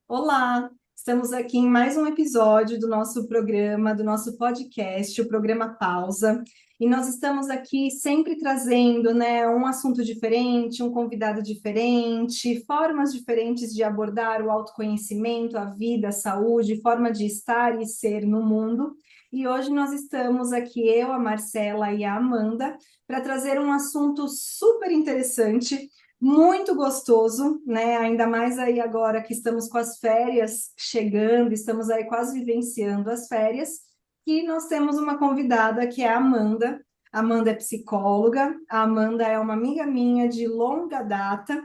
Olá, estamos aqui em mais um episódio do nosso programa, do nosso podcast, o programa Pausa. E nós estamos aqui sempre trazendo, né, um assunto diferente, um convidado diferente, formas diferentes de abordar o autoconhecimento, a vida, a saúde, forma de estar e ser no mundo. E hoje nós estamos aqui, eu, a Marcela e a Amanda, para trazer um assunto super interessante, muito gostoso, né? Ainda mais aí agora que estamos com as férias chegando, estamos aí quase vivenciando as férias, e nós temos uma convidada que é a Amanda. A Amanda é psicóloga, a Amanda é uma amiga minha de longa data,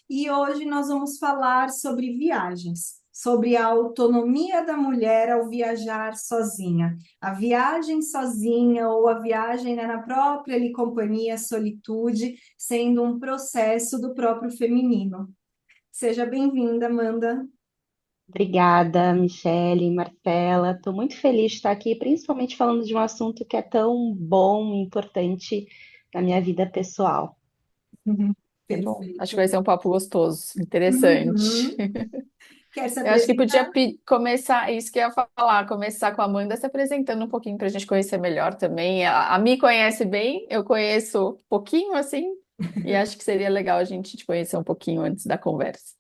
e hoje nós vamos falar sobre viagens, sobre a autonomia da mulher ao viajar sozinha. A viagem sozinha ou a viagem, né, na própria ali, companhia, solitude, sendo um processo do próprio feminino. Seja bem-vinda, Amanda. Obrigada, Michele, Marcela. Estou muito feliz de estar aqui, principalmente falando de um assunto que é tão bom e importante na minha vida pessoal. Uhum. Que bom. Acho que Perfeito. vai ser um papo gostoso, interessante. Uhum. Quer se Eu acho que podia apresentar? começar, isso que eu ia falar, começar com a Amanda se apresentando um pouquinho para a gente conhecer melhor também. A me conhece bem, eu conheço pouquinho assim, e acho que seria legal a gente te conhecer um pouquinho antes da conversa.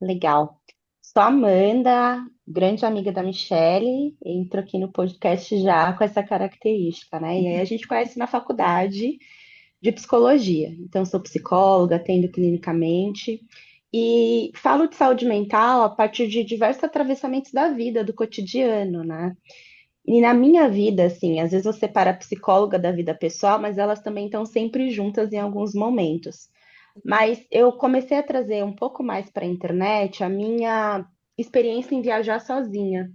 Legal. Sou a Amanda, grande amiga da Michele, entro aqui no podcast já com essa característica, né? E aí a gente conhece na faculdade de psicologia. Então, sou psicóloga, atendo clinicamente e falo de saúde mental a partir de diversos atravessamentos da vida, do cotidiano, né? E na minha vida, assim, às vezes eu separo a psicóloga da vida pessoal, mas elas também estão sempre juntas em alguns momentos. Mas eu comecei a trazer um pouco mais para a internet a minha experiência em viajar sozinha,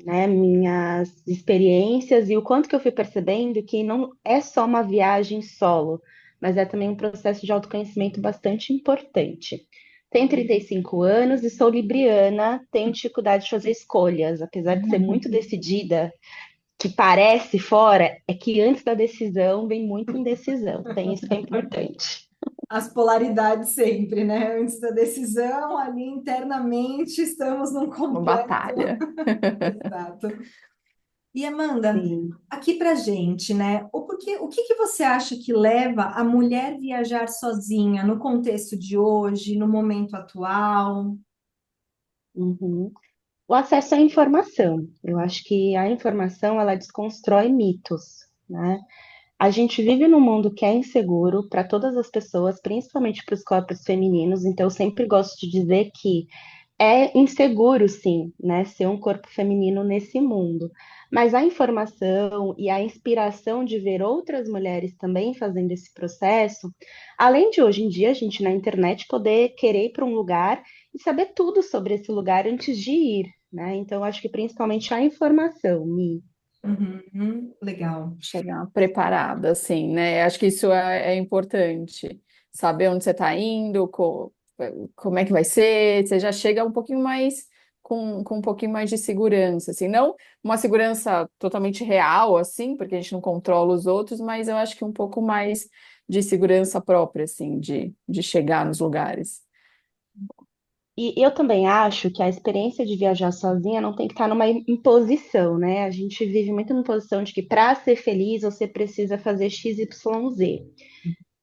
né? Minhas experiências e o quanto que eu fui percebendo que não é só uma viagem solo, mas é também um processo de autoconhecimento bastante importante. Tenho 35 anos e sou libriana, tenho dificuldade de fazer escolhas, apesar de ser muito decidida, que parece fora, é que antes da decisão vem muita indecisão. Tem isso que é importante. As polaridades sempre, né? Antes da decisão, ali internamente, estamos num Uma completo. batalha. Exato. E Amanda, Sim. aqui pra gente, né? O que que você acha que leva a mulher viajar sozinha no contexto de hoje, no momento atual? Uhum. O acesso à informação. Eu acho que a informação ela desconstrói mitos, né? A gente vive num mundo que é inseguro para todas as pessoas, principalmente para os corpos femininos. Então, eu sempre gosto de dizer que é inseguro, sim, né, ser um corpo feminino nesse mundo. Mas a informação e a inspiração de ver outras mulheres também fazendo esse processo, além de hoje em dia a gente na internet poder querer ir para um lugar e saber tudo sobre esse lugar antes de ir, né? Então, acho que principalmente a informação, Mi. Legal. Chegar preparada, assim, né? Acho que isso é importante. Saber onde você está indo, como é que vai ser, você já chega um pouquinho mais com um pouquinho mais de segurança, assim, não uma segurança totalmente real, assim, porque a gente não controla os outros, mas eu acho que um pouco mais de segurança própria, assim, de chegar nos lugares. E eu também acho que a experiência de viajar sozinha não tem que estar numa imposição, né? A gente vive muito numa posição de que para ser feliz você precisa fazer X, Y, Z.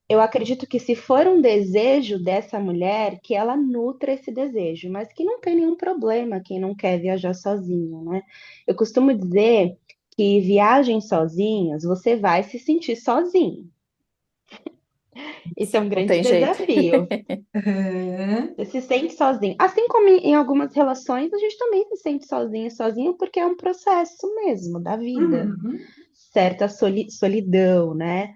Eu acredito que se for um desejo dessa mulher, que ela nutra esse desejo, mas que não tem nenhum problema quem não quer viajar sozinho, né? Eu costumo dizer que viagens sozinhas, você vai se sentir sozinho. Esse é um Não grande tem jeito. desafio. Aham. Você se sente sozinho. Assim como em algumas relações, a gente também se sente sozinho, sozinho, porque é um processo mesmo da vida. Uhum. Certa solidão, né?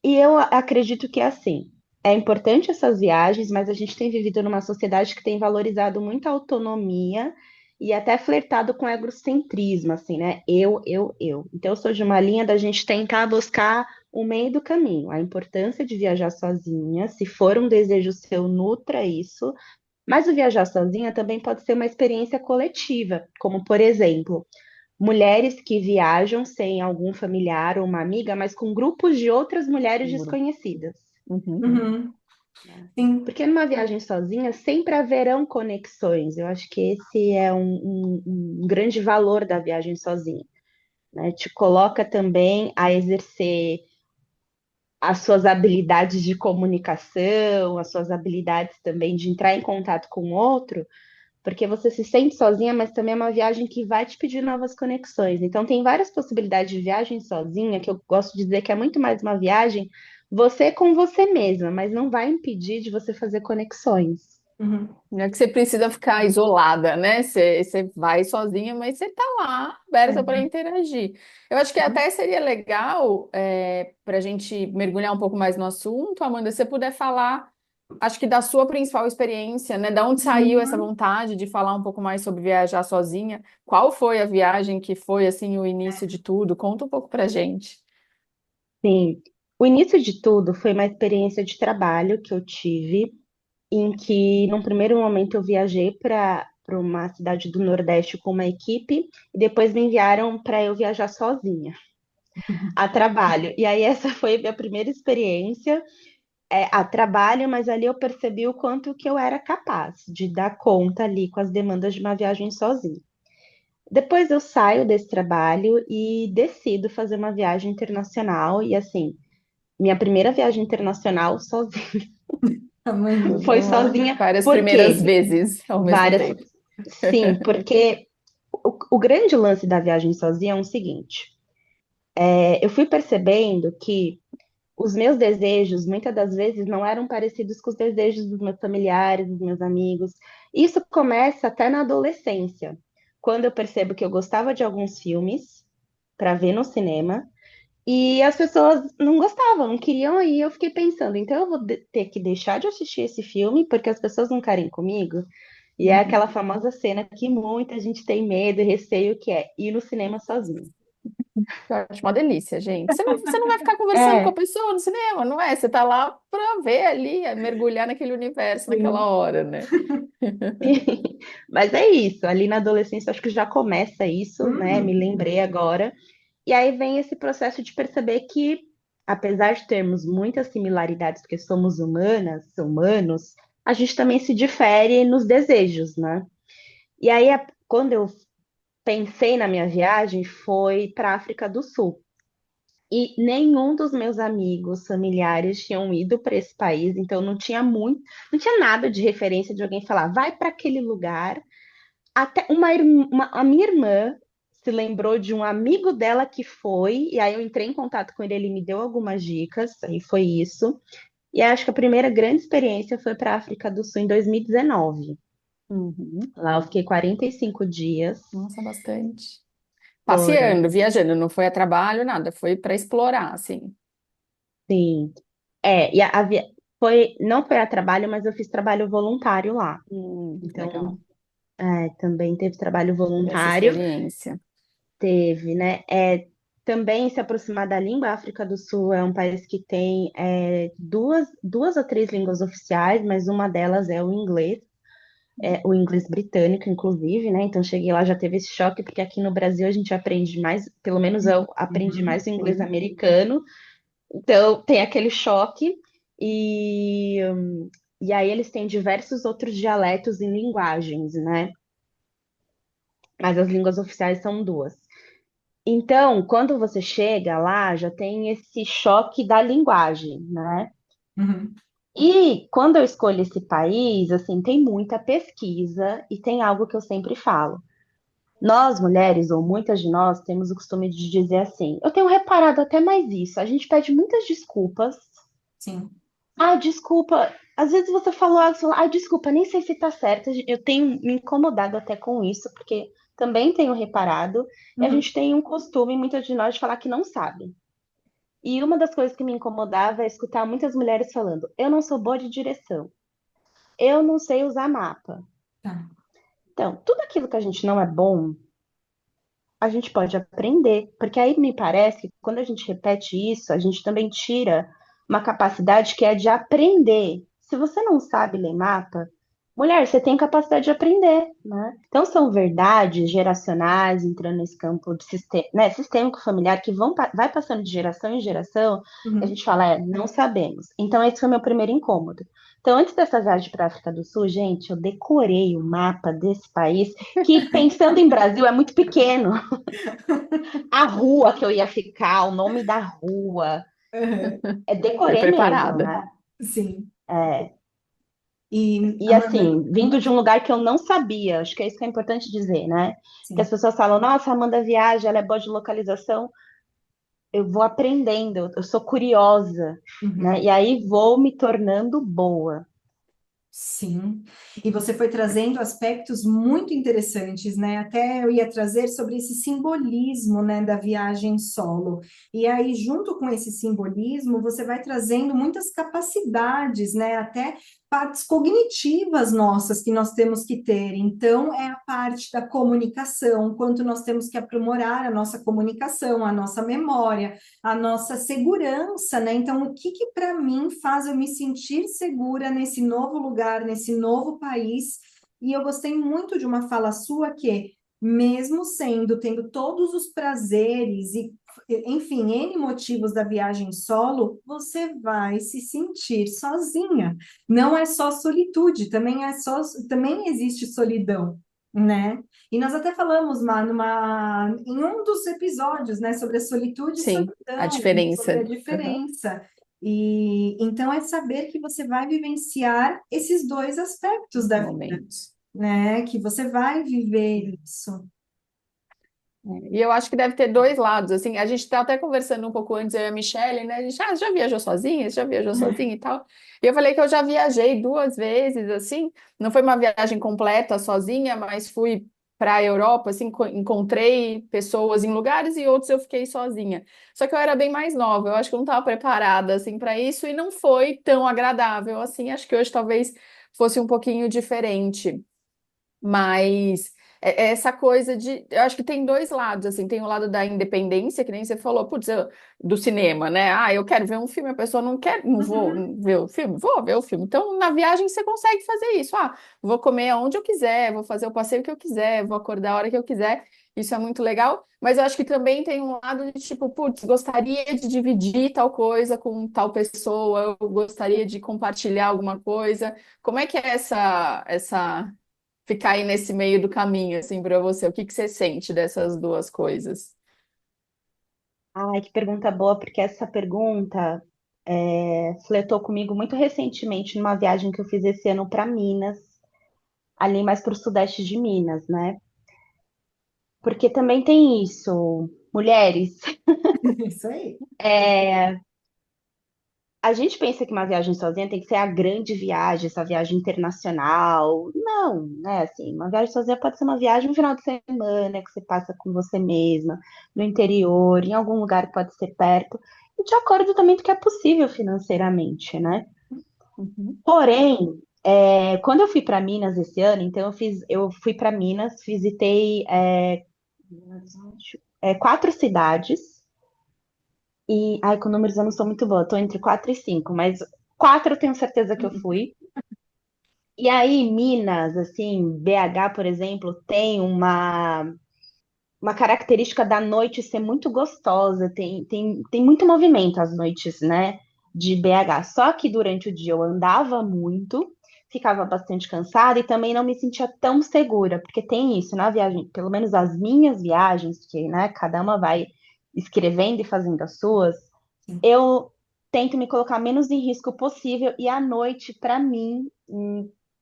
E eu acredito que é assim. É importante essas viagens, mas a gente tem vivido numa sociedade que tem valorizado muito a autonomia e até flertado com egocentrismo, assim, né? Eu. Então, eu sou de uma linha da gente tentar buscar o meio do caminho, a importância de viajar sozinha. Se for um desejo seu, nutra isso. Mas o viajar sozinha também pode ser uma experiência coletiva, como, por exemplo, mulheres que viajam sem algum familiar ou uma amiga, mas com grupos de outras mulheres Juro. desconhecidas. Uhum. Uhum. Né? Sim. Porque numa viagem sozinha sempre haverão conexões. Eu acho que esse é um grande valor da viagem sozinha, né? Te coloca também a exercer as suas habilidades de comunicação, as suas habilidades também de entrar em contato com o outro, porque você se sente sozinha, mas também é uma viagem que vai te pedir novas conexões. Então, tem várias possibilidades de viagem sozinha, que eu gosto de dizer que é muito mais uma viagem você com você mesma, mas não vai impedir de você fazer conexões. Uhum. Não é que você precisa ficar isolada, né? Você vai sozinha, mas você tá lá, aberta para É. interagir. Eu acho que até seria legal, para a gente mergulhar um pouco mais no assunto, Amanda, se você puder falar, acho que da sua principal experiência, né? Da onde saiu essa Uhum. vontade de falar um pouco mais sobre viajar sozinha? Qual foi a viagem que foi, assim, o início de tudo? Conta um pouco pra gente. Sim, o início de tudo foi uma experiência de trabalho que eu tive, em que, num primeiro momento, eu viajei para uma cidade do Nordeste com uma equipe, e depois me enviaram para eu viajar sozinha, a trabalho. E aí, essa foi a minha primeira experiência, a trabalho, mas ali eu percebi o quanto que eu era capaz de dar conta ali com as demandas de uma viagem sozinha. Depois eu saio desse trabalho e decido fazer uma viagem internacional, e assim, minha primeira viagem internacional sozinha Tamanho. foi sozinha, Várias por primeiras quê? vezes ao mesmo Várias. tempo. Sim, porque o grande lance da viagem sozinha é o seguinte: eu fui percebendo que os meus desejos, muitas das vezes, não eram parecidos com os desejos dos meus familiares, dos meus amigos. Isso começa até na adolescência, quando eu percebo que eu gostava de alguns filmes para ver no cinema. E as pessoas não gostavam, não queriam ir. Eu fiquei pensando, então eu vou ter que deixar de assistir esse filme porque as pessoas não querem ir comigo? E é Uhum. aquela famosa cena que muita gente tem medo e receio, que é ir no cinema sozinho. Eu acho uma delícia, gente. Você não vai ficar conversando com a É, pessoa no cinema, não é? Você tá lá para ver ali, mergulhar naquele universo naquela Sim. hora, né? mas é isso. Ali na adolescência, acho que já começa isso, né? Me Uhum. lembrei agora. E aí vem esse processo de perceber que, apesar de termos muitas similaridades, porque somos humanas, humanos, a gente também se difere nos desejos, né? E aí, quando eu pensei na minha viagem, foi para a África do Sul. E nenhum dos meus amigos, familiares tinham ido para esse país, então não tinha nada de referência de alguém falar, vai para aquele lugar. Até a minha irmã se lembrou de um amigo dela que foi, e aí eu entrei em contato com ele, ele me deu algumas dicas, aí foi isso. E acho que a primeira grande experiência foi para a África do Sul em 2019. Uhum. Lá eu fiquei 45 dias. Nossa, bastante. Foram, Passeando, viajando, não foi a trabalho, nada, foi para explorar, assim. sim. E não foi a trabalho, mas eu fiz trabalho voluntário lá. Legal. Então, também teve trabalho Tive essa voluntário. experiência. Teve, né? Também se aproximar da língua, a África do Sul é um país que tem duas ou três línguas oficiais, mas uma delas é o inglês britânico, inclusive, né? Então cheguei lá, já teve esse choque, porque aqui no Brasil a gente aprende mais, pelo menos eu aprendi Uhum. mais o inglês Sim. americano, então tem aquele choque, e aí eles têm diversos outros dialetos e linguagens, né? Mas as línguas oficiais são duas. Então, quando você chega lá, já tem esse choque da linguagem, né? Uhum. E quando eu escolho esse país, assim, tem muita pesquisa e tem algo que eu sempre falo. Nós, mulheres, ou muitas de nós, temos o costume de dizer assim: eu tenho reparado até mais isso. A gente pede muitas desculpas. Sim. Ah, desculpa. Às vezes você falou algo, você fala, ah, desculpa, nem sei se tá certo. Eu tenho me incomodado até com isso, porque também tenho reparado. E a Uhum. gente tem um costume, muitas de nós, de falar que não sabe. E uma das coisas que me incomodava é escutar muitas mulheres falando: eu não sou boa de direção, eu não sei usar mapa. Tá. Então, tudo aquilo que a gente não é bom, a gente pode aprender, porque aí me parece que quando a gente repete isso, a gente também tira uma capacidade que é de aprender. Se você não sabe ler mapa, mulher, você tem capacidade de aprender, né? Então são verdades geracionais entrando nesse campo de sistema, né, sistêmico familiar que vai passando de geração em geração, e a Uhum. gente fala, não sabemos. Então esse foi meu primeiro incômodo. Então antes dessa viagem para a África do Sul, gente, eu decorei o mapa desse país, que pensando em Brasil é muito pequeno. A rua que eu ia ficar, o nome da rua, Uhum. Foi decorei mesmo, preparada. né? Sim. É, E, e Amanda, assim, vindo de um lugar que eu não sabia, acho que é isso que é importante dizer, né? Que as sim. pessoas falam, nossa, a Amanda viaja, ela é boa de localização. Eu vou aprendendo, eu sou curiosa, né? Uhum. E aí vou me tornando boa. Sim, e você foi trazendo aspectos muito interessantes, né? Até eu ia trazer sobre esse simbolismo, né, da viagem solo. E aí, junto com esse simbolismo, você vai trazendo muitas capacidades, né? Até partes cognitivas nossas que nós temos que ter. Então, é a parte da comunicação, quanto nós temos que aprimorar a nossa comunicação, a nossa memória, a nossa segurança, né? Então, o que que para mim faz eu me sentir segura nesse novo lugar, nesse novo país? E eu gostei muito de uma fala sua que, mesmo tendo todos os prazeres e, enfim, N motivos da viagem solo, você vai se sentir sozinha. Não é só solitude, também existe solidão, né? E nós até falamos, em um dos episódios, né, sobre a solitude e Sim, a solidão, sobre a diferença. Aham. diferença. E então é saber que você vai vivenciar esses dois aspectos da vida, Momentos. né? Que você vai viver isso. E eu acho que deve ter dois lados, assim, a gente está até conversando um pouco antes, eu e a Michelle, né, a gente, já viajou sozinha? Você já viajou sozinha e tal? E eu falei que eu já viajei duas vezes, assim, não foi uma viagem completa sozinha, mas fui para a Europa, assim, encontrei pessoas em lugares e outros eu fiquei sozinha. Só que eu era bem mais nova, eu acho que eu não estava preparada, assim, para isso e não foi tão agradável, assim, acho que hoje talvez fosse um pouquinho diferente. Mas é essa coisa de. Eu acho que tem dois lados, assim, tem o lado da independência, que nem você falou, putz, do cinema, né? Ah, eu quero ver um filme, a pessoa não quer, não vou Uhum. ver o filme, vou ver o filme. Então, na viagem você consegue fazer isso. Ah, vou comer aonde eu quiser, vou fazer o passeio que eu quiser, vou acordar a hora que eu quiser. Isso é muito legal, mas eu acho que também tem um lado de tipo, putz, gostaria de dividir tal coisa com tal pessoa, eu gostaria de compartilhar alguma coisa. Como é que é essa ficar aí nesse meio do caminho, assim, para você? O que que você sente dessas duas coisas? Ai, que pergunta boa, porque essa pergunta fletou comigo muito recentemente numa viagem que eu fiz esse ano para Minas, ali mais para o sudeste de Minas, né? Porque também tem isso, mulheres. Isso aí. A gente pensa que uma viagem sozinha tem que ser a grande viagem, essa viagem internacional. Não, né? Assim, uma viagem sozinha pode ser uma viagem no final de semana que você passa com você mesma, no interior, em algum lugar que pode ser perto, e de acordo também com o que é possível financeiramente, né? Uhum. Porém, quando eu fui para Minas esse ano, então eu fui para Minas, visitei quatro cidades. E, ai, com números eu não sou muito boa, tô entre 4 e 5, mas 4 eu tenho certeza que eu fui. E aí, Minas, assim, BH, por exemplo, tem uma característica da noite ser muito gostosa, tem muito movimento às noites, né, de BH. Só que durante o dia eu andava muito, ficava bastante cansada e também não me sentia tão segura, porque tem isso na viagem, pelo menos as minhas viagens, que, né, cada uma vai escrevendo e fazendo as suas, Sim. eu tento me colocar menos em risco possível e à noite, para mim,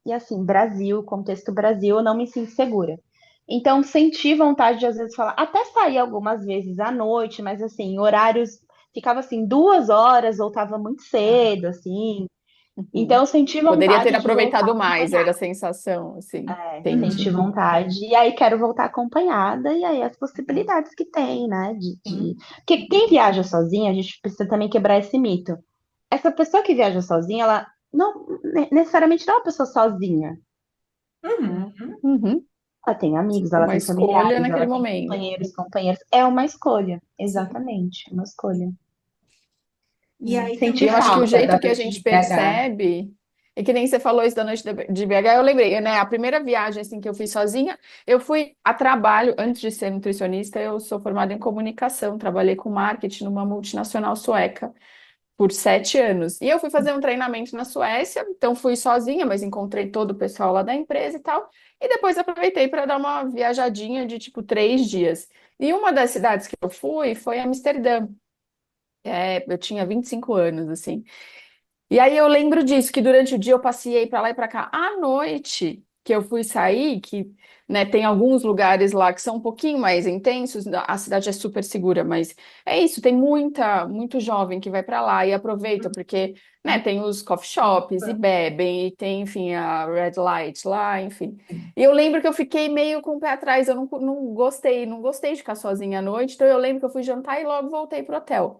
e assim, Brasil, contexto Brasil, eu não me sinto segura. Então, senti vontade de às vezes falar, até sair algumas vezes à noite, mas assim, horários ficava assim 2 horas, voltava muito cedo, assim. Então, Uhum. eu senti Poderia ter vontade de voltar aproveitado mais, era a acompanhada. sensação, assim, Senti entendi. Uhum. vontade, e aí quero voltar acompanhada, e aí as possibilidades que tem, né? Sim. Porque quem viaja sozinha, a gente precisa também quebrar esse mito. Essa pessoa que viaja sozinha, ela não necessariamente não é uma pessoa sozinha, né? Uhum. Uhum. Ela tem amigos, É ela uma tem escolha familiares, naquele ela tem momento. companheiros, companheiras. É uma escolha, Sim. exatamente, uma escolha. E aí E Senti também eu acho que o falta jeito da que a noite gente de BH. percebe E que nem você falou isso da noite de BH, eu lembrei, né? A primeira viagem assim que eu fiz sozinha, eu fui a trabalho, antes de ser nutricionista, eu sou formada em comunicação, trabalhei com marketing numa multinacional sueca por 7 anos. E eu fui fazer um treinamento na Suécia, então fui sozinha, mas encontrei todo o pessoal lá da empresa e tal. E depois aproveitei para dar uma viajadinha de tipo 3 dias. E uma das cidades que eu fui foi Amsterdã. Eu tinha 25 anos, assim. E aí eu lembro disso, que durante o dia eu passei para lá e para cá. À noite que eu fui sair, que, né, tem alguns lugares lá que são um pouquinho mais intensos, a cidade é super segura, mas é isso, tem muito jovem que vai para lá e aproveita, porque, né, tem os coffee shops e bebem, e tem, enfim, a red light lá, enfim. E eu lembro que eu fiquei meio com o pé atrás, eu não gostei de ficar sozinha à noite, então eu lembro que eu fui jantar e logo voltei pro hotel.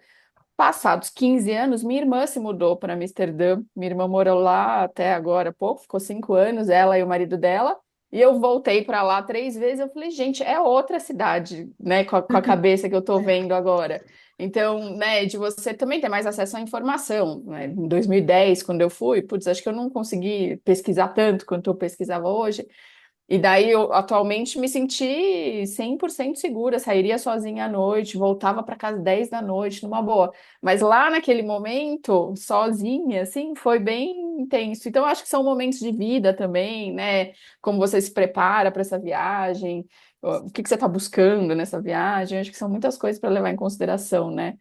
Passados 15 anos, minha irmã se mudou para Amsterdã. Minha irmã morou lá até agora há pouco, ficou 5 anos, ela e o marido dela. E eu voltei para lá 3 vezes. Eu falei, gente, é outra cidade, né? Com a cabeça que eu estou vendo agora. Então, né, de você também ter mais acesso à informação, né? Em 2010, quando eu fui, putz, acho que eu não consegui pesquisar tanto quanto eu pesquisava hoje. E daí eu atualmente me senti 100% segura, sairia sozinha à noite, voltava para casa 10 da noite, numa boa. Mas lá naquele momento, sozinha, assim, foi bem intenso. Então, eu acho que são momentos de vida também, né? Como você se prepara para essa viagem, o que que você está buscando nessa viagem. Eu acho que são muitas coisas para levar em consideração, né?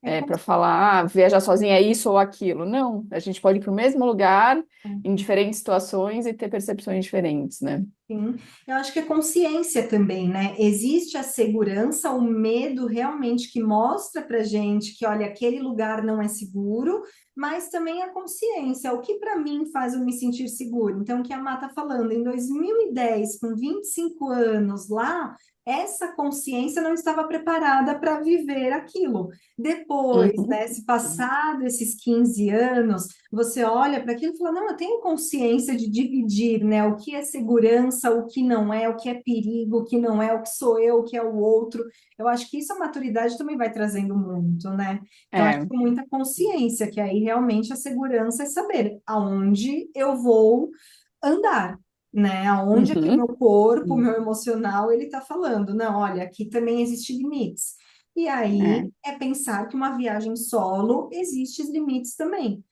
É Para falar, viajar sozinha é isso ou aquilo. Não, a gente pode ir para o mesmo lugar, em diferentes situações e ter percepções diferentes, né? Sim, eu acho que é consciência também, né? Existe a segurança, o medo realmente que mostra pra gente que, olha, aquele lugar não é seguro, mas também a consciência, o que para mim faz eu me sentir seguro. Então, o que a Má tá falando, em 2010, com 25 anos lá, essa consciência não estava preparada para viver aquilo. Depois, Uhum. né, se passado esses 15 anos, você olha para aquilo e fala, não, eu tenho consciência de dividir, né, o que é segurança, o que não é, o que é perigo, o que não é, o que sou eu, o que é o outro. Eu acho que isso a maturidade também vai trazendo muito, né? Então, acho É. que muita consciência, que aí realmente a segurança é saber aonde eu vou andar, né? Aonde é que o Uhum. meu corpo, o Sim. meu emocional, ele está falando, não, olha, aqui também existem limites. E É. aí é pensar que uma viagem solo existe limites também.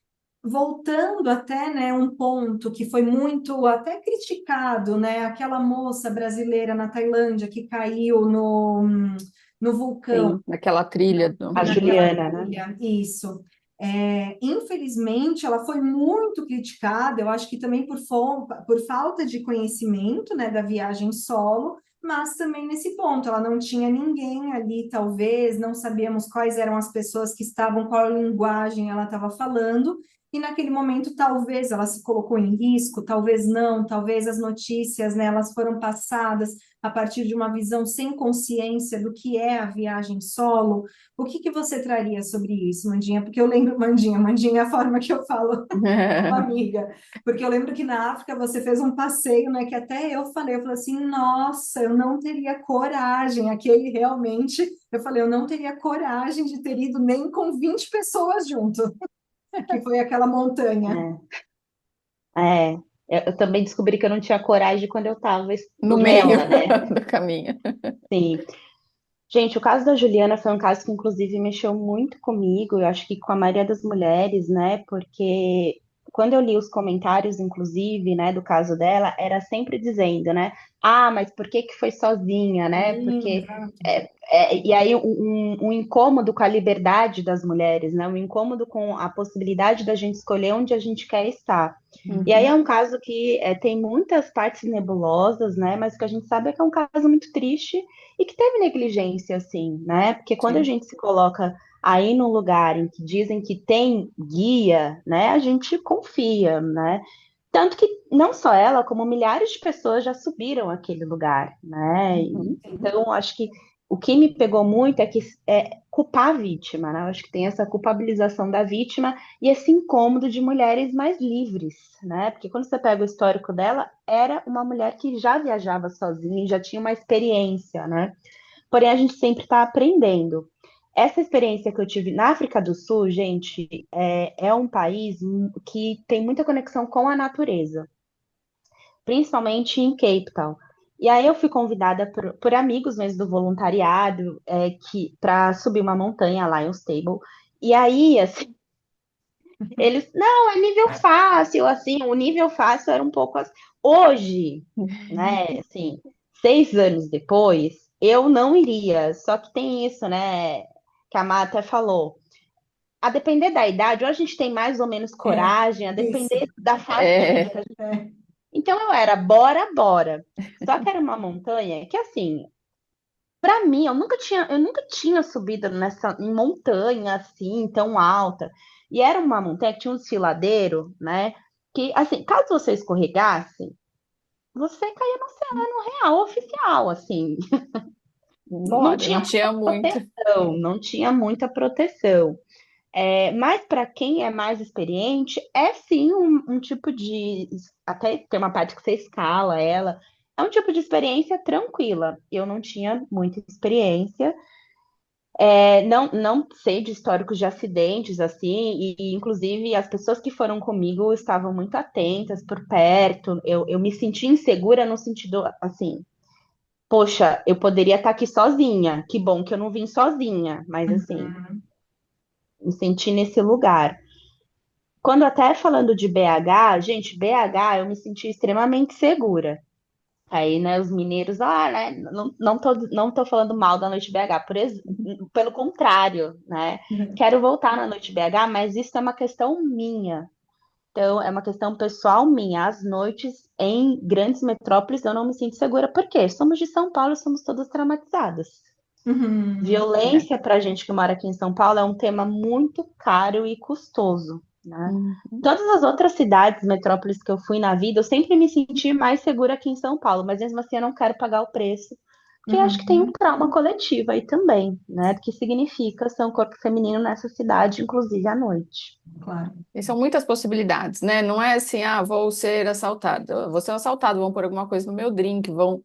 Voltando até, né, um ponto que foi muito até criticado, né, aquela moça brasileira na Tailândia que caiu no vulcão, Sim, naquela trilha do. A naquela Juliana, né? ilha, isso. Infelizmente, ela foi muito criticada, eu acho que também por falta de conhecimento, né, da viagem solo, mas também nesse ponto, ela não tinha ninguém ali, talvez, não sabíamos quais eram as pessoas que estavam, qual linguagem ela estava falando, e naquele momento, talvez ela se colocou em risco, talvez não, talvez as notícias, né, elas foram passadas a partir de uma visão sem consciência do que é a viagem solo. O que que você traria sobre isso, Mandinha? Porque eu lembro, Mandinha é a forma que eu falo com uma amiga, porque eu lembro que na África você fez um passeio, né, que até eu falei assim, nossa, eu não teria coragem, aquele realmente, eu falei, eu não teria coragem de ter ido nem com 20 pessoas junto, que foi aquela montanha. É, eu também descobri que eu não tinha coragem quando eu estava No meio nela, né? do caminho. Sim. Gente, o caso da Juliana foi um caso que, inclusive, mexeu muito comigo, eu acho que com a maioria das mulheres, né? Porque quando eu li os comentários, inclusive, né, do caso dela, era sempre dizendo, né? Ah, mas por que que foi sozinha, né? Sim, Porque. exato. E aí, um incômodo com a liberdade das mulheres, né? Um incômodo com a possibilidade da gente escolher onde a gente quer estar. E aí Uhum. é um caso que tem muitas partes nebulosas, né? Mas o que a gente sabe é que é um caso muito triste e que teve negligência, assim, né? Porque quando a Sim. gente se coloca aí num lugar em que dizem que tem guia, né? A gente confia, né? Tanto que não só ela, como milhares de pessoas já subiram aquele lugar, né? Uhum. Então, acho que o que me pegou muito é que culpar a vítima, né? Eu acho que tem essa culpabilização da vítima e esse incômodo de mulheres mais livres, né? Porque quando você pega o histórico dela, era uma mulher que já viajava sozinha, já tinha uma experiência, né? Porém, a gente sempre está aprendendo. Essa experiência que eu tive na África do Sul, gente, é um país que tem muita conexão com a natureza, principalmente em Cape Town. E aí eu fui convidada por amigos mesmo do voluntariado, que para subir uma montanha lá em Stable. E aí, assim, eles, não, é nível fácil, assim, o nível fácil era um pouco assim. Hoje, né, assim, 6 anos depois, eu não iria. Só que tem isso, né, que a Má até falou. A depender da idade, ou a gente tem mais ou menos É, coragem, a isso. depender da fase de vida É, que a gente. É. Então eu era, bora, bora. Só que era uma montanha que, assim, pra mim, eu nunca tinha subido nessa em montanha assim, tão alta. E era uma montanha que tinha um desfiladeiro, né? Que, assim, caso você escorregasse, você caía no oceano real, oficial, assim. Não embora, tinha não muita tinha muito. proteção, não tinha muita proteção. Mas para quem é mais experiente, é sim um tipo de. Até tem uma parte que você escala ela. É um tipo de experiência tranquila. Eu não tinha muita experiência. Não sei de históricos de acidentes, assim, e inclusive as pessoas que foram comigo estavam muito atentas por perto. Eu me senti insegura no sentido, assim, poxa, eu poderia estar aqui sozinha. Que bom que eu não vim sozinha, mas assim, Uhum. me senti nesse lugar. Quando até falando de BH, gente, BH eu me senti extremamente segura. Aí, né, os mineiros, né, não tô falando mal da noite BH, pelo contrário, né, Uhum. quero voltar na noite BH, mas isso é uma questão minha. Então, é uma questão pessoal minha. Às noites, em grandes metrópoles, eu não me sinto segura. Por quê? Somos de São Paulo, somos todas traumatizadas. Uhum. É. Violência para a gente que mora aqui em São Paulo é um tema muito caro e custoso, né? Uhum, Todas as outras cidades, metrópoles que eu fui na vida, eu sempre me senti mais segura aqui em São Paulo, mas mesmo assim eu não quero pagar o preço, porque acho que tem um Uhum. trauma coletivo aí também, né? Do que significa ser um corpo feminino nessa cidade, inclusive à noite. Claro. e são muitas possibilidades, né? Não é assim, ah, vou ser assaltado. Vou ser assaltado, vão pôr alguma coisa no meu drink, vão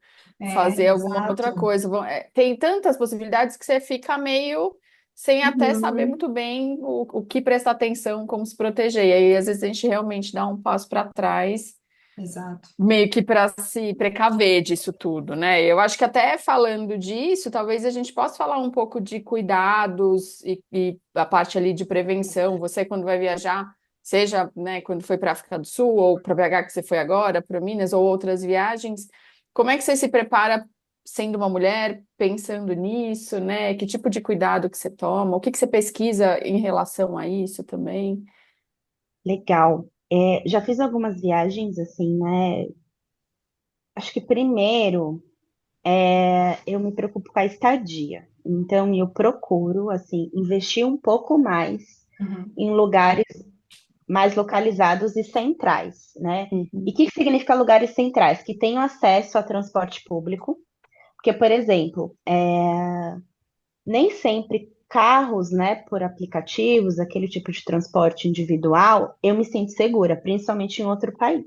fazer alguma outra Exato. coisa. Tem tantas possibilidades que você fica meio sem até saber Uhum. muito bem o que prestar atenção, como se proteger. E aí, às vezes, a gente realmente dá um passo para trás Exato. meio que para se precaver disso tudo, né? Eu acho que até falando disso, talvez a gente possa falar um pouco de cuidados e a parte ali de prevenção. Você, quando vai viajar, seja, né, quando foi para a África do Sul ou para BH que você foi agora, para Minas ou outras viagens, como é que você se prepara sendo uma mulher, pensando nisso, né? Que tipo de cuidado que você toma? O que que você pesquisa em relação a isso também? Legal. Já fiz algumas viagens assim, né? Acho que primeiro eu me preocupo com a estadia. Então eu procuro assim investir um pouco mais Uhum. em lugares mais localizados e centrais, né? E o Uhum. que significa lugares centrais? Que tenham acesso a transporte público, porque, por exemplo, nem sempre carros, né, por aplicativos, aquele tipo de transporte individual, eu me sinto segura, principalmente em outro país.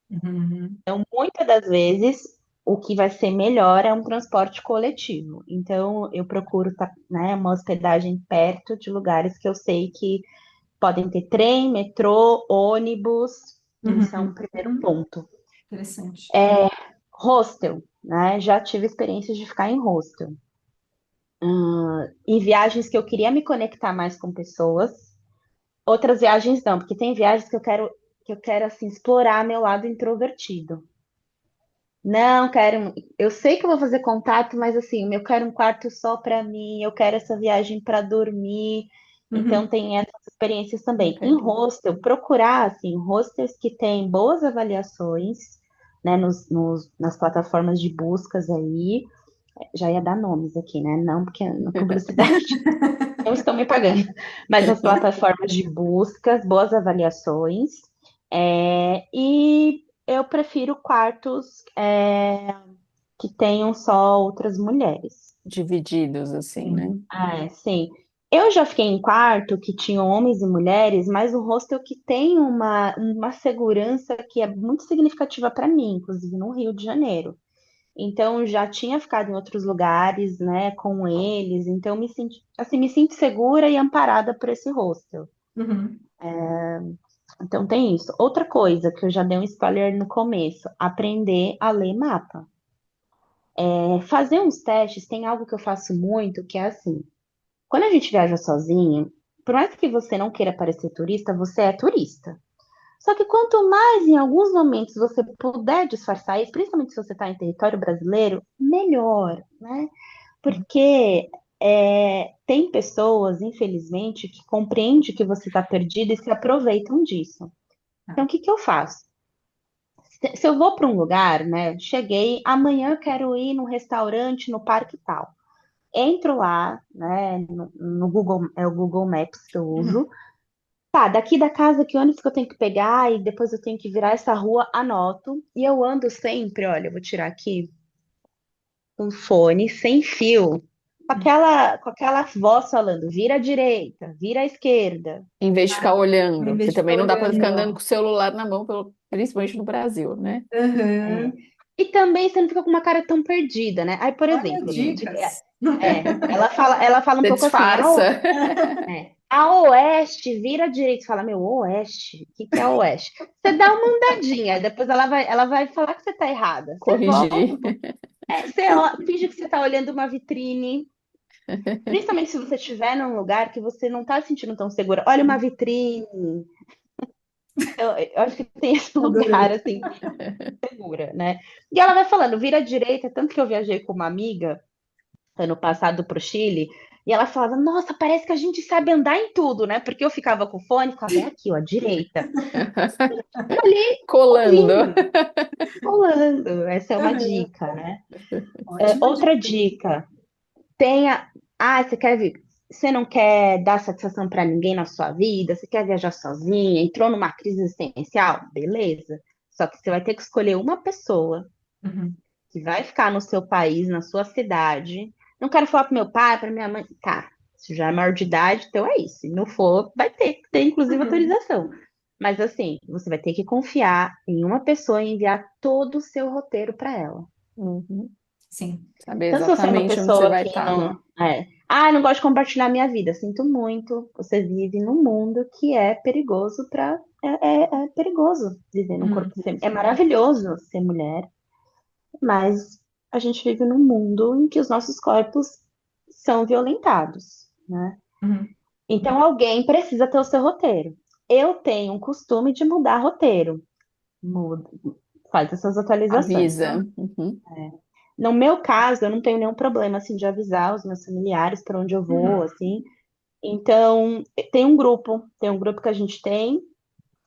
Uhum. Então, muitas das vezes, o que vai ser melhor é um transporte coletivo. Então, eu procuro, né, uma hospedagem perto de lugares que eu sei que podem ter trem, metrô, ônibus. Isso é um Uhum. primeiro ponto. Interessante. Hostel, né? Já tive experiências de ficar em hostel. Em viagens que eu queria me conectar mais com pessoas. Outras viagens não, porque tem viagens que eu quero assim explorar meu lado introvertido. Não quero, eu sei que eu vou fazer contato, mas assim, eu quero um quarto só para mim, eu quero essa viagem para dormir. Então Uhum. tem essas experiências também. Em Entendi. hostel, procurar assim, hostels que têm boas avaliações, né, nas plataformas de buscas aí. Já ia dar nomes aqui, né? Não, porque na publicidade não estão me pagando. Mas nas plataformas de buscas, boas avaliações. E eu prefiro quartos que tenham só outras mulheres. Divididos, assim, né? Sim. Sim. Eu já fiquei em quarto que tinham homens e mulheres, mas um hostel que tem uma segurança que é muito significativa para mim, inclusive no Rio de Janeiro. Então, já tinha ficado em outros lugares, né, com eles. Então, me senti, assim, me sinto segura e amparada por esse hostel. Uhum. Então, tem isso. Outra coisa que eu já dei um spoiler no começo, aprender a ler mapa. Fazer uns testes, tem algo que eu faço muito, que é assim, quando a gente viaja sozinho, por mais que você não queira parecer turista, você é turista. Só que quanto mais em alguns momentos você puder disfarçar isso, principalmente se você está em território brasileiro, melhor, né? Porque tem pessoas, infelizmente, que compreendem que você está perdido e se aproveitam disso. Então, o que que eu faço? Se eu vou para um lugar, né? Cheguei, amanhã eu quero ir num restaurante no parque tal. Entro lá, né? No Google, é o Google Maps que eu Uhum. uso. Tá, daqui da casa, que ônibus que eu tenho que pegar e depois eu tenho que virar essa rua, anoto. E eu ando sempre, olha, eu vou tirar aqui um fone sem fio, com aquela voz falando, vira à direita, vira à esquerda. Em vez de ficar Em olhando, vez porque de ficar também não dá para ficar olhando. andando com o celular na mão, principalmente no Brasil, né? É. Uhum. E também você não fica com uma cara tão perdida, né? Aí, por Olha, exemplo, dicas. ela fala um Você pouco assim, disfarça. a oeste, vira à direita. Você fala, meu, oeste? O que que é oeste? Você dá uma andadinha, depois ela vai falar que você tá errada. Você volta, Corrigir. finge que você tá olhando uma vitrine. Principalmente se você estiver num lugar que você não tá se sentindo tão segura. Olha uma vitrine. Eu acho que tem esse lugar, Adorei. assim, segura, né? E ela vai falando, vira à direita, tanto que eu viajei com uma amiga ano passado para o Chile, e ela falava, nossa, parece que a gente sabe andar em tudo, né? Porque eu ficava com o fone, ficava, é aqui, ó, à direita. Ali, Colando. ouvindo, rolando. Essa é uma Uhum. dica, né? Ótima Outra dica. dica, tenha... Ah, você quer vir... Você não quer dar satisfação para ninguém na sua vida? Você quer viajar sozinha? Entrou numa crise existencial? Beleza. Só que você vai ter que escolher uma pessoa Uhum. que vai ficar no seu país, na sua cidade. Não quero falar para meu pai, para minha mãe. Tá, se já é maior de idade, então é isso. Se não for, vai ter que ter, inclusive, Uhum. autorização. Mas assim, você vai ter que confiar em uma pessoa e enviar todo o seu roteiro para ela. Uhum. Sim. Saber Então, se você é uma exatamente onde você pessoa vai que estar. não. Não gosto de compartilhar minha vida. Sinto muito. Você vive num mundo que é perigoso para. É perigoso viver num corpo Uhum. feminino. É maravilhoso ser mulher, mas a gente vive num mundo em que os nossos corpos são violentados, né? Uhum. Então alguém precisa ter o seu roteiro. Eu tenho um costume de mudar roteiro. Muda, faz essas atualizações. Avisa. Uhum. No meu caso, eu não tenho nenhum problema assim de avisar os meus familiares para onde eu vou, Uhum. assim. Então, tem um grupo que a gente tem,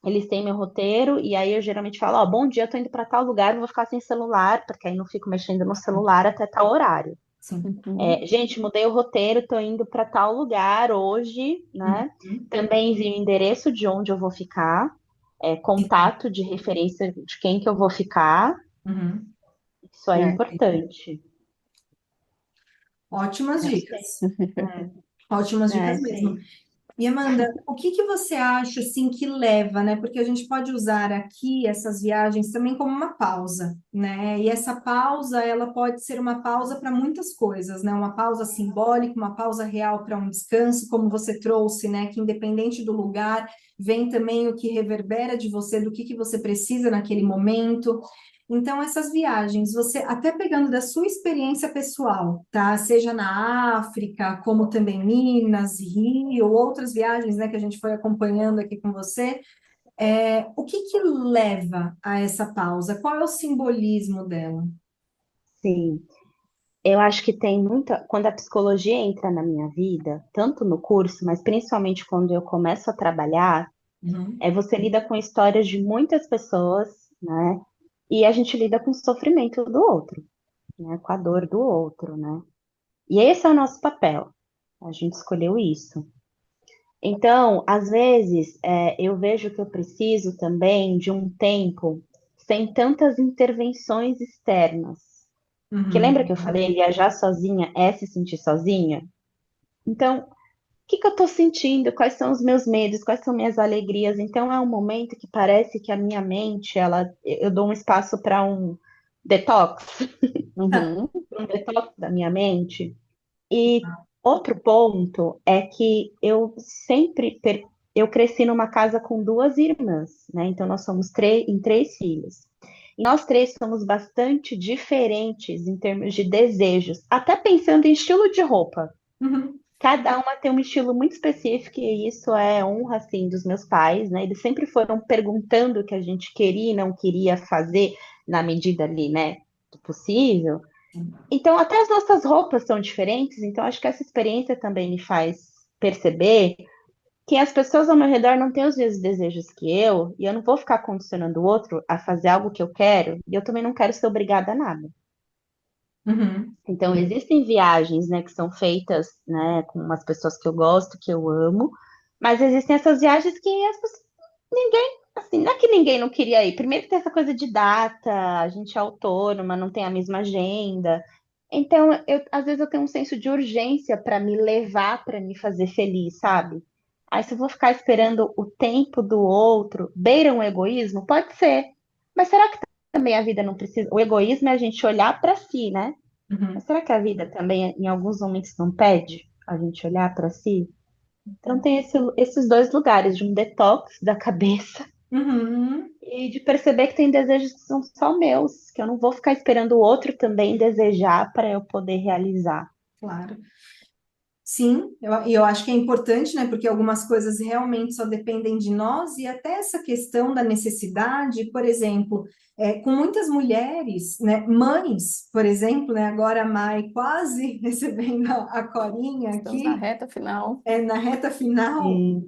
eles têm meu roteiro, e aí eu geralmente falo, ó, bom dia, eu tô indo para tal lugar, eu vou ficar sem celular, porque aí não fico mexendo no celular até tal horário. Sim. Uhum. Gente, mudei o roteiro, tô indo para tal lugar hoje, né? Uhum. Também envio o endereço de onde eu vou ficar, Sim. contato de referência de quem que eu vou ficar. Uhum. Isso é É, importante. ótimas Não sei. dicas. Ótimas dicas mesmo. Sim. E Amanda, o que que você acha assim que leva, né? Porque a gente pode usar aqui essas viagens também como uma pausa, né? E essa pausa, ela pode ser uma pausa para muitas coisas, né? Uma pausa simbólica, uma pausa real para um descanso, como você trouxe, né? Que independente do lugar, vem também o que reverbera de você, do que você precisa naquele momento. Então, essas viagens, você até pegando da sua experiência pessoal, tá? Seja na África, como também Minas, Rio, outras viagens, né, que a gente foi acompanhando aqui com você, o que que leva a essa pausa? Qual é o simbolismo dela? Sim. Eu acho que tem muita. Quando a psicologia entra na minha vida, tanto no curso, mas principalmente quando eu começo a trabalhar, Uhum. você lida com histórias de muitas pessoas, né? E a gente lida com o sofrimento do outro, né? Com a dor do outro, né? E esse é o nosso papel. A gente escolheu isso. Então, às vezes, eu vejo que eu preciso também de um tempo sem tantas intervenções externas. Que lembra que eu Uhum. falei, viajar sozinha é se sentir sozinha? Então, o que que eu estou sentindo? Quais são os meus medos? Quais são minhas alegrias? Então, é um momento que parece que a minha mente, eu dou um espaço para um detox. Uhum. um detox da minha mente. E outro ponto é que eu cresci numa casa com duas irmãs, né? Então nós somos em três filhos. E nós três somos bastante diferentes em termos de desejos, até pensando em estilo de roupa. Uhum, Cada uma tem um estilo muito específico e isso é honra, assim, dos meus pais, né? Eles sempre foram perguntando o que a gente queria e não queria fazer na medida ali, né, do possível. Então, até as nossas roupas são diferentes, então acho que essa experiência também me faz perceber que as pessoas ao meu redor não têm os mesmos desejos que eu, e eu não vou ficar condicionando o outro a fazer algo que eu quero, e eu também não quero ser obrigada a nada. uhum, Então, existem viagens, né, que são feitas, né, com umas pessoas que eu gosto, que eu amo, mas existem essas viagens que ninguém, assim, não é que ninguém não queria ir. Primeiro que tem essa coisa de data, a gente é autônoma, não tem a mesma agenda. Então, às vezes eu tenho um senso de urgência para me levar, para me fazer feliz, sabe? Aí, se eu vou ficar esperando o tempo do outro, beira um egoísmo? Pode ser. Mas será que também a vida não precisa? O egoísmo é a gente olhar para si, né? Mas uhum. será que a vida também, em alguns momentos, não pede a gente olhar para si? Então, tem esses dois lugares, de um detox da cabeça Uhum, e de perceber que tem desejos que são só meus, que eu não vou ficar esperando o outro também desejar para eu poder realizar. claro. Sim, eu acho que é importante, né? Porque algumas coisas realmente só dependem de nós, e até essa questão da necessidade, por exemplo, com muitas mulheres, né, mães, por exemplo, né, agora a Mai quase recebendo a Corinha Estamos na aqui, reta final. na reta final, Sim,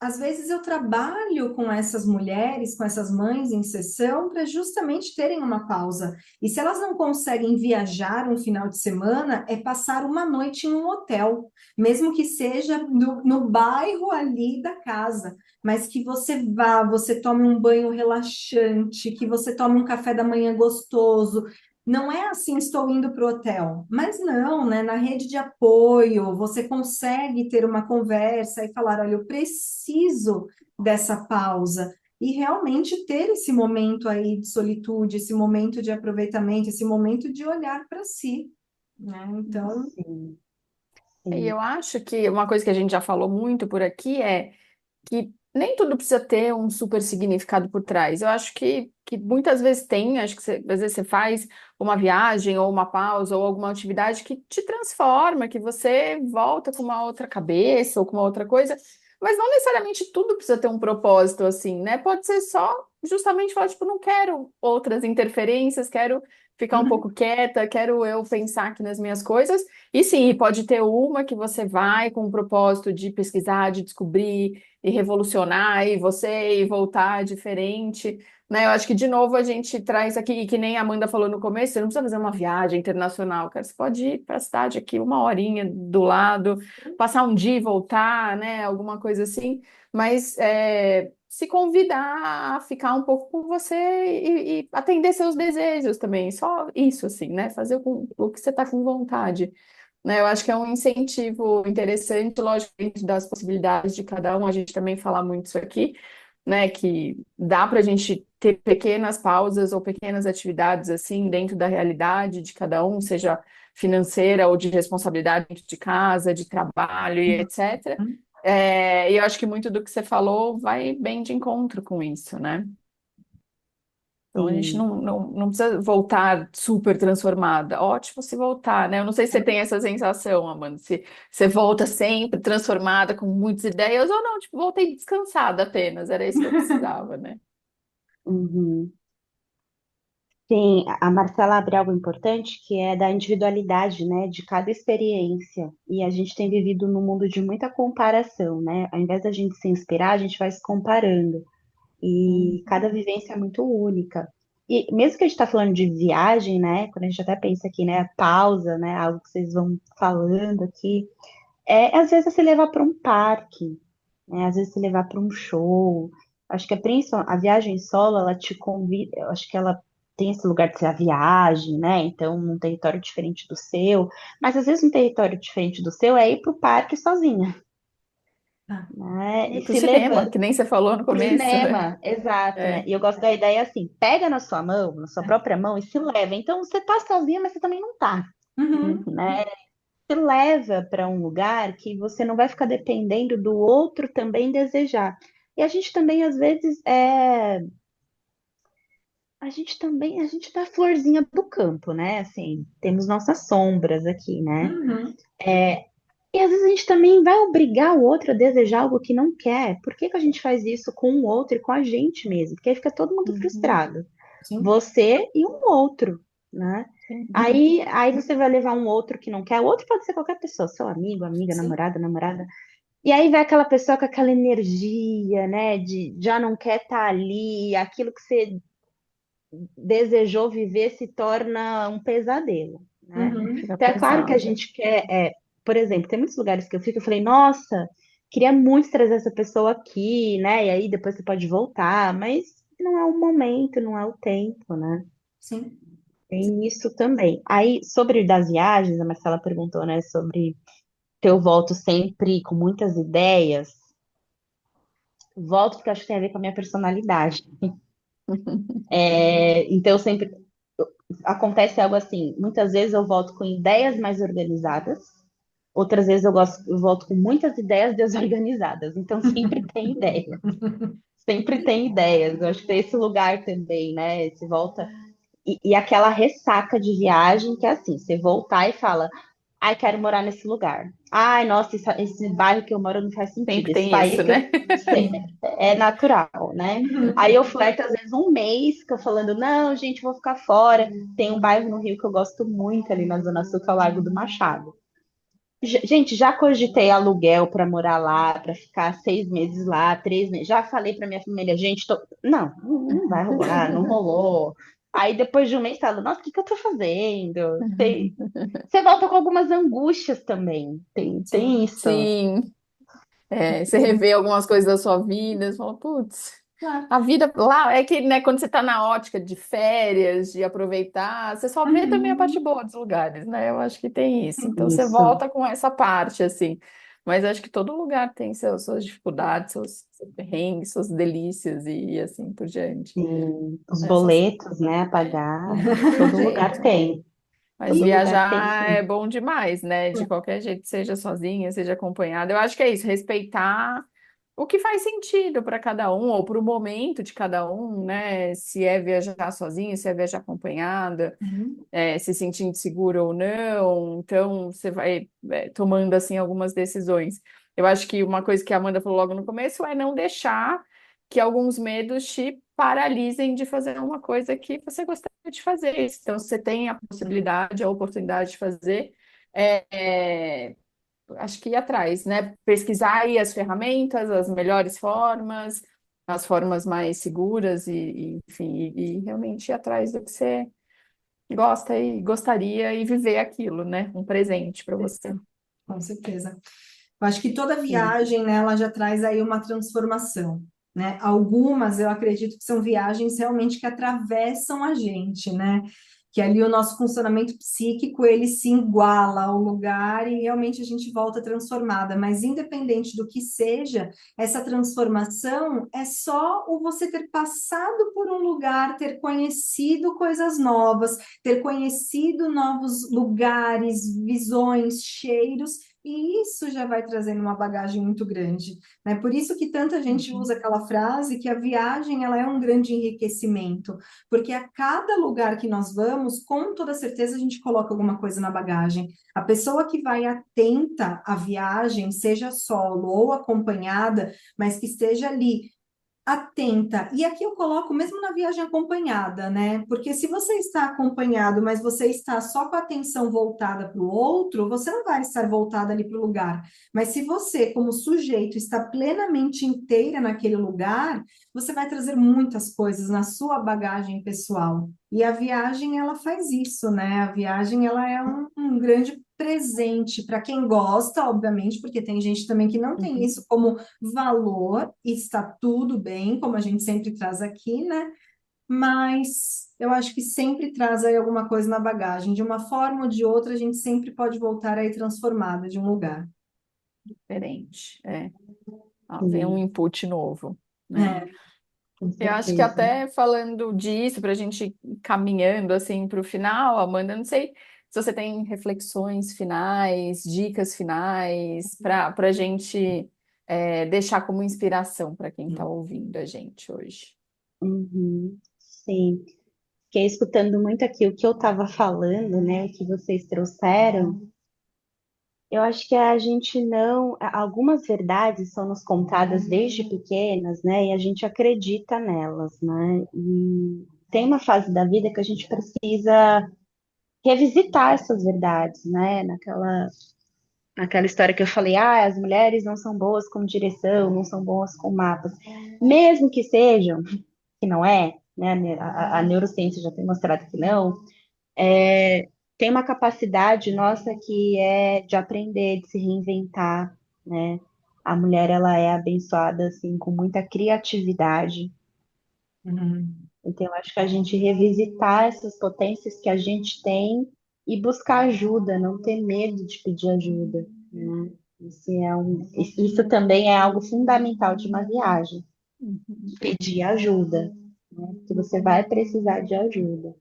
às vezes eu trabalho com essas mulheres, com essas mães em sessão, para justamente terem uma pausa. E se elas não conseguem viajar um final de semana, é passar uma noite em um hotel, mesmo que seja no bairro ali da casa. Mas que você vá, você tome um banho relaxante, que você tome um café da manhã gostoso, não é assim, estou indo para o hotel. Mas não, né? Na rede de apoio, você consegue ter uma conversa e falar: olha, eu preciso dessa pausa. E realmente ter esse momento aí de solitude, esse momento de aproveitamento, esse momento de olhar para si, né? Então, sim, E sim. eu acho que uma coisa que a gente já falou muito por aqui é que nem tudo precisa ter um super significado por trás. Eu acho que muitas vezes tem, acho que às vezes você faz uma viagem ou uma pausa ou alguma atividade que te transforma, que você volta com uma outra cabeça ou com uma outra coisa, mas não necessariamente tudo precisa ter um propósito assim, né? Pode ser só justamente falar, tipo, não quero outras interferências, quero ficar um uhum, pouco quieta, quero eu pensar aqui nas minhas coisas. E sim, pode ter uma que você vai com o propósito de pesquisar, de descobrir e revolucionar e você e voltar diferente, né? Eu acho que de novo a gente traz aqui, e que nem a Amanda falou no começo, você não precisa fazer uma viagem internacional, cara. Você pode ir para a cidade aqui, uma horinha do lado, passar um dia e voltar, né? Alguma coisa assim, mas se convidar a ficar um pouco com você e atender seus desejos também, só isso, assim, né? Fazer o que você está com vontade, né? Eu acho que é um incentivo interessante, lógico, dentro das possibilidades de cada um, a gente também fala muito isso aqui, né? Que dá para a gente ter pequenas pausas ou pequenas atividades assim dentro da realidade de cada um, seja financeira ou de responsabilidade dentro de casa, de trabalho e etc. uhum. E eu acho que muito do que você falou vai bem de encontro com isso, né? Então a gente Sim. não precisa voltar super transformada. Ótimo se voltar, né? Eu não sei se você tem essa sensação, Amanda, se você volta sempre transformada, com muitas ideias, ou não, tipo, voltei descansada apenas, era isso que eu precisava, né? Uhum. Sim, a Marcela abre algo importante que é da individualidade, né, de cada experiência. E a gente tem vivido num mundo de muita comparação, né? Ao invés da gente se inspirar, a gente vai se comparando. E cada vivência é muito única. E mesmo que a gente está falando de viagem, né? Quando a gente até pensa aqui, né? Pausa, né? Algo que vocês vão falando aqui. Às vezes é se levar para um parque, né? Às vezes se levar para um show. Acho que a viagem solo, ela te convida, eu acho que ela tem esse lugar de ser a viagem, né? Então, num território diferente do seu. Mas às vezes um território diferente do seu é ir para o parque sozinha. Tá. né? Ir E pro se cinema, levanta que nem você falou no pro começo. cinema, exato, né? É. E eu gosto da ideia assim, pega na sua mão, na sua própria mão e se leva. Então você tá sozinha, mas você também não tá, Uhum. né? Se leva para um lugar que você não vai ficar dependendo do outro também desejar. E a gente também, às vezes, a gente dá florzinha do campo, né? Assim, temos nossas sombras aqui, né? Uhum. E às vezes a gente também vai obrigar o outro a desejar algo que não quer. Por que que a gente faz isso com o outro e com a gente mesmo? Porque aí fica todo mundo Uhum. frustrado. Sim. Você e um outro, né? Sim. Aí você vai levar um outro que não quer. O outro pode ser qualquer pessoa, seu amigo, amiga, Sim. namorada, namorada. E aí vai aquela pessoa com aquela energia, né? De já não quer estar ali, aquilo que você desejou viver se torna um pesadelo, né? Uhum. Fica Então é claro que a pesado. gente quer, por exemplo, tem muitos lugares que eu fico, eu falei, nossa, queria muito trazer essa pessoa aqui, né? E aí depois você pode voltar, mas não é o momento, não é o tempo, né? Sim. Tem isso também. Aí, sobre das viagens, a Marcela perguntou, né, sobre que eu volto sempre com muitas ideias. Volto porque acho que tem a ver com a minha personalidade. Então, sempre acontece algo assim. Muitas vezes eu volto com ideias mais organizadas, outras vezes eu volto com muitas ideias desorganizadas. Então, sempre tem ideia. Sempre tem ideias. Eu acho que tem esse lugar também, né? Esse volta. E aquela ressaca de viagem que é assim: você voltar e fala. Ai, quero morar nesse lugar. Ai, nossa, esse bairro que eu moro não faz sentido. Sempre Esse tem país isso, que eu né? é natural, né? Uhum. Aí eu flerto às vezes um mês, que eu falando, não, gente, vou ficar fora. Tem um bairro no Rio que eu gosto muito ali na Zona Sul, que é o Largo do Machado. Gente, já cogitei aluguel para morar lá, para ficar 6 meses lá, 3 meses. Já falei para minha família, gente, não, não vai rolar, não rolou. Aí depois de um mês, falo, nossa, o que que eu tô fazendo? Você volta com algumas angústias também. Sim. Tem isso. Sim. É, você revê algumas coisas da sua vida, você fala, putz, Claro. a vida lá é que, né, quando você está na ótica de férias, de aproveitar, você só vê também a parte Uhum. boa dos lugares, né? Eu acho que tem isso. Então você Isso. volta com essa parte, assim. Mas acho que todo lugar tem suas dificuldades, seus perrengues, suas delícias e assim por diante. Sim. Os Essas, boletos, né, a pagar. não tem Todo lugar jeito. tem. Mas Todo lugar tem, viajar é sim. bom demais, né? De qualquer jeito, seja sozinha, seja acompanhada. Eu acho que é isso, respeitar o que faz sentido para cada um, ou para o momento de cada um, né? Se é viajar sozinho, se é viajar acompanhada, Uhum. se sentindo seguro ou não. Então, você vai, tomando, assim, algumas decisões. Eu acho que uma coisa que a Amanda falou logo no começo é não deixar que alguns medos te paralisem de fazer uma coisa que você gostaria de fazer. Então, se você tem a possibilidade, a oportunidade de fazer, é, é, acho que ir atrás, né? Pesquisar aí as ferramentas, as melhores formas, as formas mais seguras enfim, e realmente ir atrás do que você gosta e gostaria e viver aquilo, né? Um presente para você. Com certeza. Eu acho que toda Sim. viagem, né, ela já traz aí uma transformação, né? Algumas eu acredito que são viagens realmente que atravessam a gente, né? Que ali o nosso funcionamento psíquico ele se iguala ao lugar e realmente a gente volta transformada. Mas independente do que seja, essa transformação é só o você ter passado por um lugar, ter conhecido coisas novas, ter conhecido novos lugares, visões, cheiros e isso já vai trazendo uma bagagem muito grande, né? Por isso que tanta gente Uhum. usa aquela frase que a viagem ela é um grande enriquecimento, porque a cada lugar que nós vamos, com toda certeza a gente coloca alguma coisa na bagagem. A pessoa que vai atenta à viagem, seja solo ou acompanhada, mas que esteja ali atenta. E aqui eu coloco mesmo na viagem acompanhada, né? Porque se você está acompanhado, mas você está só com a atenção voltada para o outro, você não vai estar voltada ali para o lugar. Mas se você, como sujeito, está plenamente inteira naquele lugar, você vai trazer muitas coisas na sua bagagem pessoal. E a viagem, ela faz isso, né? A viagem, ela é um grande presente para quem gosta, obviamente, porque tem gente também que não tem Uhum. isso como valor, e está tudo bem, como a gente sempre traz aqui, né? Mas eu acho que sempre traz aí alguma coisa na bagagem. De uma forma ou de outra, a gente sempre pode voltar aí transformada de um lugar. diferente. Vem um Sim, input novo, né? É, com Eu acho que certeza. até falando disso, para a gente ir caminhando assim para o final, Amanda, não sei se você tem reflexões finais, dicas finais para a gente deixar como inspiração para quem está ouvindo a gente hoje. Uhum, sim. Fiquei escutando muito aqui o que eu estava falando, né? O que vocês trouxeram. Eu acho que a gente não. Algumas verdades são nos contadas desde pequenas, né? E a gente acredita nelas, né? E tem uma fase da vida que a gente precisa revisitar essas verdades, né? Naquela história que eu falei, as mulheres não são boas com direção, não são boas com mapas. Mesmo que sejam, que não é, né? A neurociência já tem mostrado que não. Tem uma capacidade nossa que é de aprender, de se reinventar, né? A mulher, ela é abençoada, assim, com muita criatividade. uhum, Então, eu acho que a gente revisitar essas potências que a gente tem e buscar ajuda, não ter medo de pedir ajuda, né? Isso também é algo fundamental de uma viagem, Uhum. pedir ajuda, né? Porque você vai precisar de ajuda.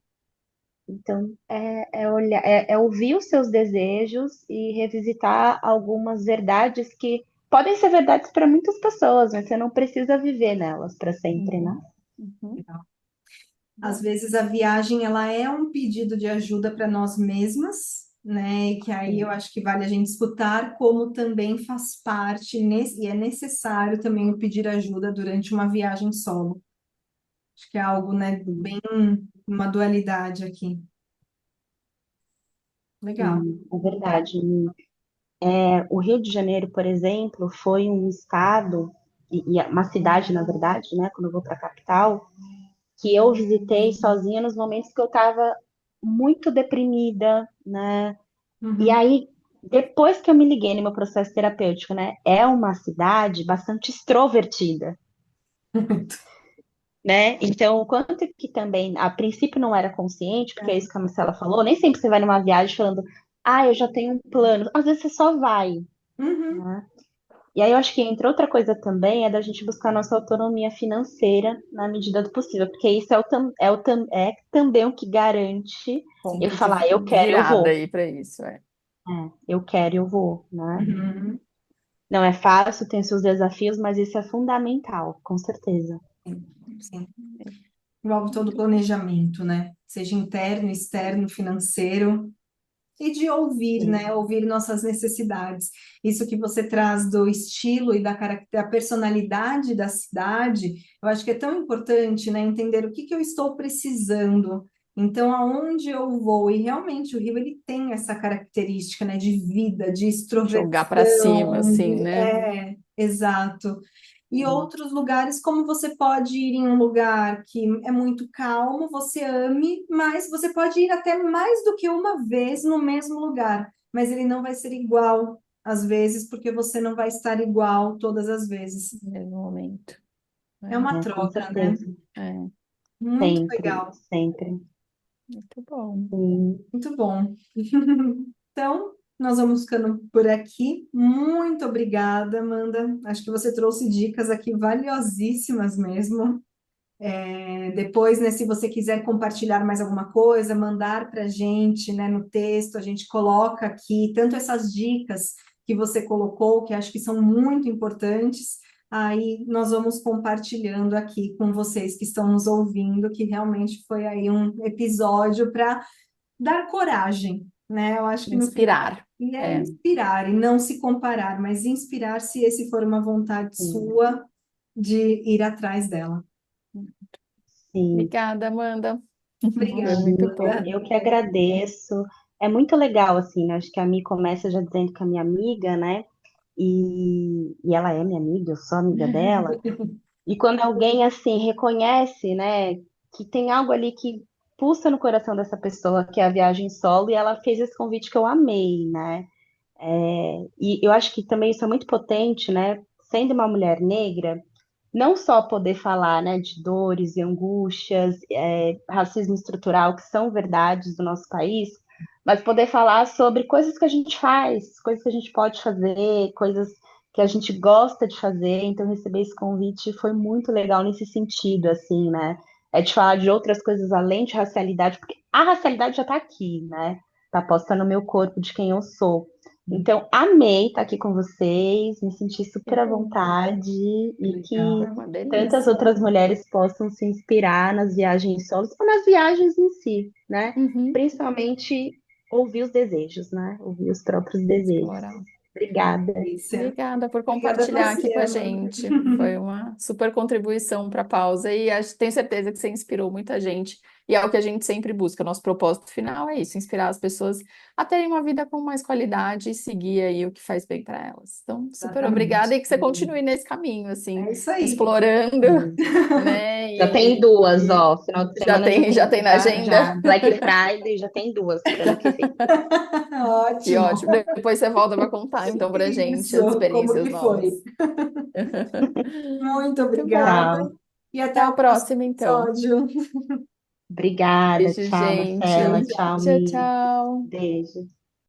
Então, é ouvir os seus desejos e revisitar algumas verdades que podem ser verdades para muitas pessoas, mas você não precisa viver nelas para sempre, né? Uhum. legal. Às Bom, vezes a viagem ela é um pedido de ajuda para nós mesmas, né? E que aí eu Sim. acho que vale a gente escutar, como também faz parte, e é necessário também o pedir ajuda durante uma viagem solo. Acho que é algo, né, bem uma dualidade aqui. Legal. Sim, é verdade. O Rio de Janeiro, por exemplo, foi um estado, e uma cidade, na verdade, né, quando eu vou para a capital, que eu visitei sozinha nos momentos que eu estava muito deprimida, né? E Uhum. aí, depois que eu me liguei no meu processo terapêutico, né, é uma cidade bastante extrovertida, né? Então, o quanto que também, a princípio não era consciente, porque é isso que a Marcela falou, nem sempre você vai numa viagem falando, eu já tenho um plano. Às vezes você só vai, Uhum. né? E aí eu acho que, entre outra coisa também, é da gente buscar nossa autonomia financeira na medida do possível, porque isso é também o que garante eu ponto de falar, eu quero, eu virada vou. aí para isso, Eu quero, eu vou, né? Uhum. Não é fácil, tem seus desafios, mas isso é fundamental, com certeza. Sim, sim. Envolve todo o planejamento, né? Seja interno, externo, financeiro. E de ouvir, Sim, né? Ouvir nossas necessidades. Isso que você traz do estilo e da personalidade da cidade, eu acho que é tão importante, né? Entender o que que eu estou precisando. Então, aonde eu vou? E realmente o Rio ele tem essa característica, né? De vida, de jogar para cima, extroversão, assim, né? exato. E sim, outros lugares, como você pode ir em um lugar que é muito calmo, você ame, mas você pode ir até mais do que uma vez no mesmo lugar, mas ele não vai ser igual às vezes, porque você não vai estar igual todas as vezes. No mesmo momento. É uma com troca, né? certeza. É, Muito Sempre, legal, sempre. muito bom. Sim. muito bom. Então, nós vamos ficando por aqui. Muito obrigada, Amanda. Acho que você trouxe dicas aqui valiosíssimas mesmo. Depois, né, se você quiser compartilhar mais alguma coisa, mandar para a gente, né, no texto, a gente coloca aqui tanto essas dicas que você colocou, que acho que são muito importantes, aí nós vamos compartilhando aqui com vocês que estão nos ouvindo, que realmente foi aí um episódio para dar coragem, né? Eu acho que no final Inspirar. e é É. inspirar e não se comparar, mas inspirar se esse for uma vontade Sim, sua de ir atrás dela. sim. Obrigada, Amanda. Foi Obrigada, muito Imagina, bom. Amanda. eu que agradeço. É muito legal, assim, né? Acho que a Mi começa já dizendo que é minha amiga, né? E ela é minha amiga, eu sou amiga dela. E quando alguém, assim, reconhece, né, que tem algo ali que pulsa no coração dessa pessoa, que é a viagem solo, e ela fez esse convite que eu amei, né? E eu acho que também isso é muito potente, né? Sendo uma mulher negra, não só poder falar, né, de dores e angústias, racismo estrutural, que são verdades do nosso país, mas poder falar sobre coisas que a gente faz, coisas que a gente pode fazer, coisas que a gente gosta de fazer. Então, receber esse convite foi muito legal nesse sentido, assim, né? É de falar de outras coisas além de racialidade, porque a racialidade já está aqui, né? Tá posta no meu corpo de quem eu sou. Então, amei estar aqui com vocês, me senti Que super à bom, vontade Que e legal. que foi uma tantas delícia. outras mulheres possam se inspirar nas viagens solos ou nas viagens em si, né? Uhum. Principalmente ouvir os desejos, né? Ouvir os próprios desejos. Explorar. Obrigada. Delícia. Obrigada por Obrigada a compartilhar você, aqui com a Amanda. gente. Foi uma super contribuição para a pausa e tenho certeza que você inspirou muita gente. E é o que a gente sempre busca. Nosso propósito final é isso, inspirar as pessoas a terem uma vida com mais qualidade e seguir aí o que faz bem para elas. Então, super obrigada Exatamente. e que você continue nesse caminho, assim, É isso aí. explorando, Sim. né? Já tem E duas, ó. Final de já semana tem, já tem na já agenda. Black Friday, já tem duas para ano que vem. Que Ótimo. ótimo. Depois você volta para contar então pra gente as Isso, como experiências que foi? novas. Muito Muito bom. obrigada Tchau. e Até até a o próximo próxima, então. episódio. Obrigada. Beijo, Tchau, Tchau, Marcela. gente. tchau. Tchau, Tchau, Mi. tchau. Beijo.